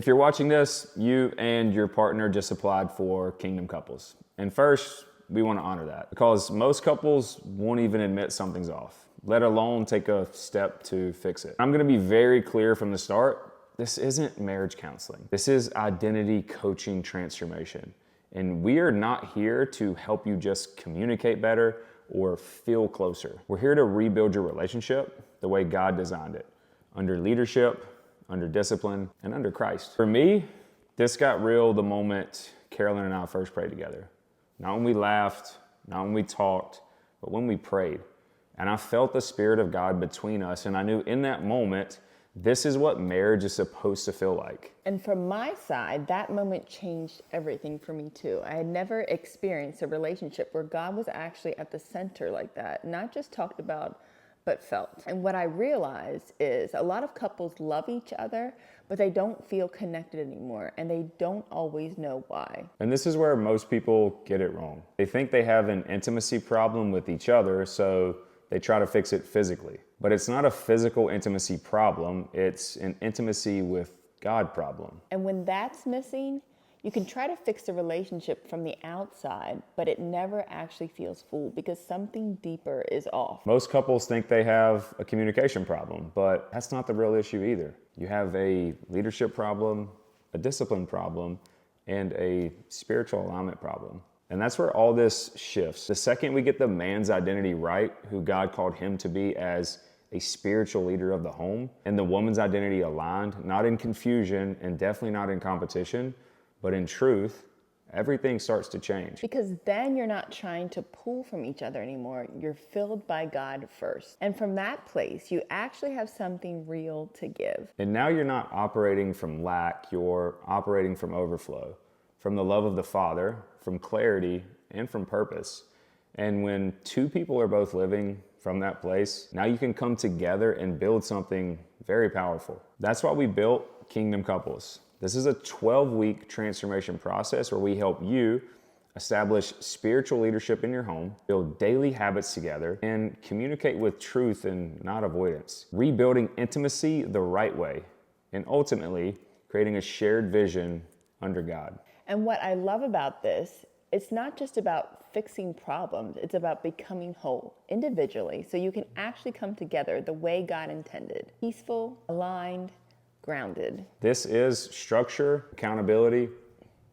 If you're watching this, you and your partner just applied for Kingdom Couples. And first, we want to honor that because most couples won't even admit something's off, let alone take a step to fix it. I'm going to be very clear from the start. This isn't marriage counseling. This is identity coaching transformation. And we are not here to help you just communicate better or feel closer. We're here to rebuild your relationship the way God designed it, under leadership, under discipline, and under Christ. For me, this got real the moment Carolyn and I first prayed together. Not when we laughed, not when we talked, but when we prayed. And I felt the Spirit of God between us, and I knew in that moment, this is what marriage is supposed to feel like. And from my side, that moment changed everything for me too. I had never experienced a relationship where God was actually at the center like that, not just talked about, but felt. And what I realized is a lot of couples love each other, but they don't feel connected anymore, and they don't always know why. And this is where most people get it wrong. They think they have an intimacy problem with each other, so they try to fix it physically. But it's not a physical intimacy problem, it's an intimacy with God problem. And when that's missing, you can try to fix the relationship from the outside, but it never actually feels full because something deeper is off. Most couples think they have a communication problem, but that's not the real issue either. You have a leadership problem, a discipline problem, and a spiritual alignment problem. And that's where all this shifts. The second we get the man's identity right, who God called him to be as a spiritual leader of the home, and the woman's identity aligned, not in confusion and definitely not in competition, but in truth, everything starts to change. Because then you're not trying to pull from each other anymore. You're filled by God first. And from that place, you actually have something real to give. And now you're not operating from lack, you're operating from overflow, from the love of the Father, from clarity, and from purpose. And when two people are both living from that place, now you can come together and build something very powerful. That's why we built Kingdom Couples. This is a 12-week transformation process where we help you establish spiritual leadership in your home, build daily habits together, and communicate with truth and not avoidance. Rebuilding intimacy the right way, and ultimately creating a shared vision under God. And what I love about this, it's not just about fixing problems, it's about becoming whole individually so you can actually come together the way God intended. Peaceful, aligned, grounded. This is structure, accountability,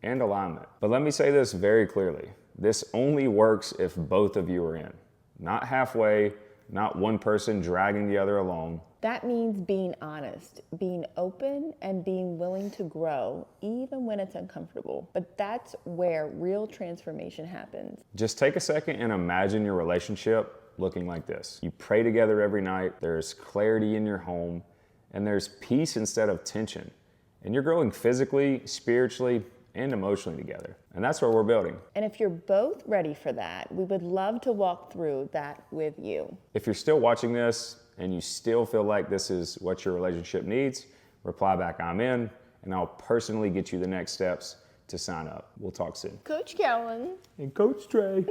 and alignment. But let me say this very clearly. This only works if both of you are in. Not halfway, not one person dragging the other along. That means being honest, being open, and being willing to grow even when it's uncomfortable. But that's where real transformation happens. Just take a second and imagine your relationship looking like this. You pray together every night, there's clarity in your home, and there's peace instead of tension. And you're growing physically, spiritually, and emotionally together. And that's what we're building. And if you're both ready for that, we would love to walk through that with you. If you're still watching this and you still feel like this is what your relationship needs, reply back, I'm in, and I'll personally get you the next steps to sign up. We'll talk soon. Coach Carolyn. And Coach Trey.